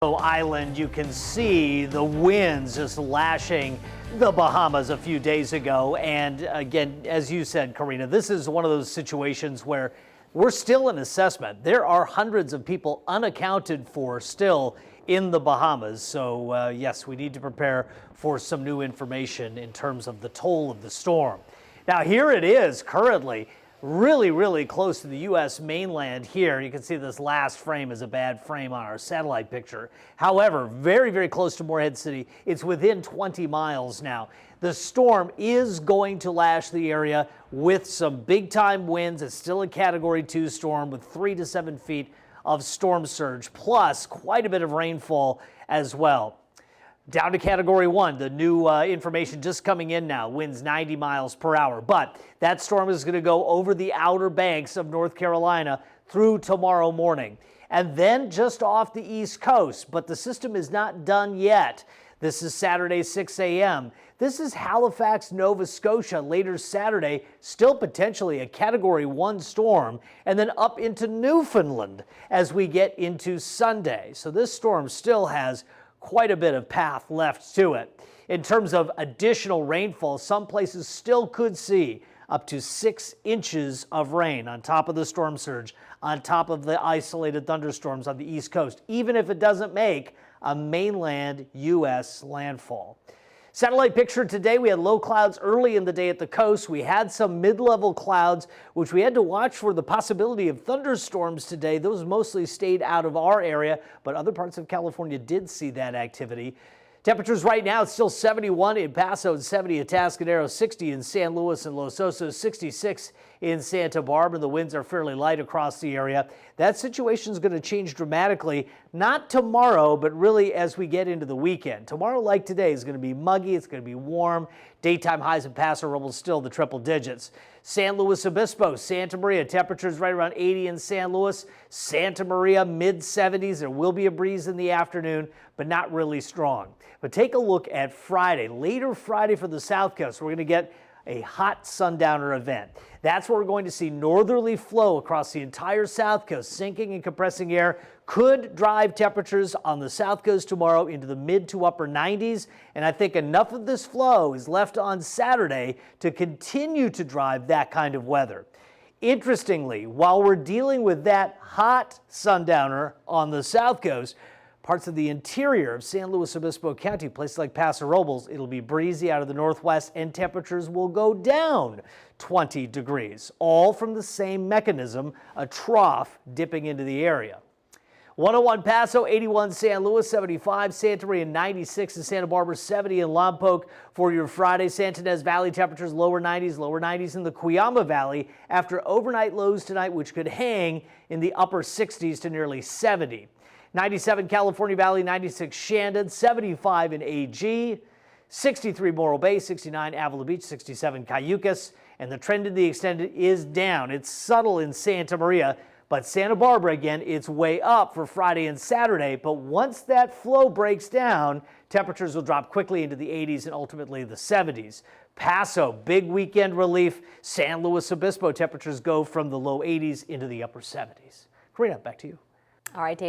Island, you can see the winds just lashing the Bahamas a few days ago. And again, as you said, Karina, this is one of those situations where we're still in assessment. There are hundreds of people unaccounted for still in the Bahamas. So yes, we need to prepare for some new information in terms of the toll of the storm. Now here it is currently. Really close to the U.S. mainland here. You can see this last frame is a bad frame on our satellite picture. However, very close to Morehead City. It's within 20 miles now. The storm is going to lash the area with some big time winds. It's still a Category 2 storm with 3 to 7 feet of storm surge, plus quite a bit of rainfall as well. Down to Category 1, the new information just coming in now, winds 90 miles per hour. But that storm is going to go over the outer banks of North Carolina through tomorrow morning. And then just off the East Coast, but the system is not done yet. This is Saturday, 6 a.m. This is Halifax, Nova Scotia, later Saturday, still potentially a Category 1 storm, and then up into Newfoundland as we get into Sunday. So this storm still has quite a bit of path left to it. In terms of additional rainfall, some places still could see up to 6 inches of rain on top of the storm surge, on top of the isolated thunderstorms on the East Coast, even if it doesn't make a mainland U.S. landfall. Satellite picture today, we had low clouds early in the day at the coast. We had some mid-level clouds, which we had to watch for the possibility of thunderstorms today. Those mostly stayed out of our area, but other parts of California did see that activity. Temperatures right now, it's still 71 in Paso and 70 at Tascadero, 60 in San Luis and Los Osos, 66 in Santa Barbara. The winds are fairly light across the area. That situation is going to change dramatically, not tomorrow, but really as we get into the weekend. Tomorrow, like today, is going to be muggy. It's going to be warm. Daytime highs in Paso Robles still the triple digits. San Luis Obispo, Santa Maria, temperatures right around 80 in San Luis. Santa Maria, mid-70s. There will be a breeze in the afternoon, but not really strong. But take a look at Friday, later Friday for the South Coast. We're going to get a hot sundowner event. That's where we're going to see northerly flow across the entire South Coast. Sinking and compressing air could drive temperatures on the South Coast tomorrow into the mid to upper 90s. And I think enough of this flow is left on Saturday to continue to drive that kind of weather. Interestingly, while we're dealing with that hot sundowner on the South Coast, parts of the interior of San Luis Obispo County, places like Paso Robles, it'll be breezy out of the northwest and temperatures will go down 20 degrees, all from the same mechanism, a trough dipping into the area. 101 Paso, 81 San Luis, 75 Santa Maria, 96 in Santa Barbara, 70 in Lompoc for your Friday. Santa Ynez Valley temperatures lower 90s in the Cuyama Valley after overnight lows tonight, which could hang in the upper 60s to nearly 70. 97 California Valley, 96 Shandon, 75 in AG, 63 Morro Bay, 69 Avila Beach, 67 Cayucas, and the trend in the extended is down. It's subtle in Santa Maria, but Santa Barbara, again, it's way up for Friday and Saturday, but once that flow breaks down, temperatures will drop quickly into the 80s and ultimately the 70s. Paso, big weekend relief. San Luis Obispo, temperatures go from the low 80s into the upper 70s. Karina, back to you. All right, Dave.